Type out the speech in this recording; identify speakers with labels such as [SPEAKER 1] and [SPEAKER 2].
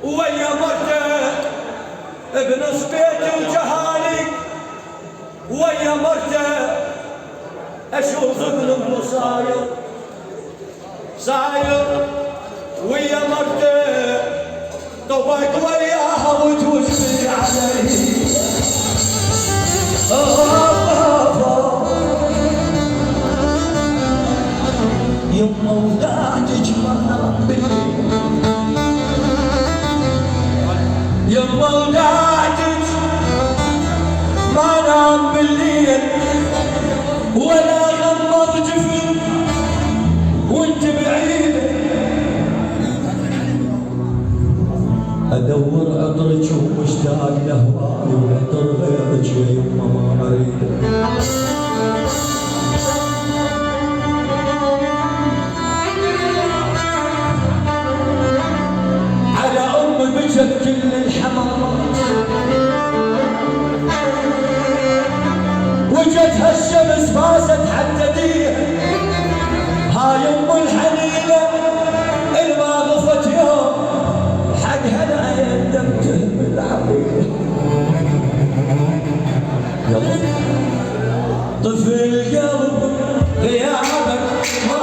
[SPEAKER 1] ويا مرته بنص بيت الجهالي، ويا مرته اشوف ابن امه صاير ويا مرته طبق وياها وتوجبي علي. يما ودادك ما نام بالليل، يما ودادك ما نام بالليل، ولا غمض جفن وانت بعيده. ادور عطرك ومشتاق لهواي، وعطر غيرك يا يما ما اريده. على امي بجت كل الحمامات، وجتها الشمس فازت حدديها. هاي ام الحنينه الما غفت يوم حقها العين دمته بالعقيده. يلا طفل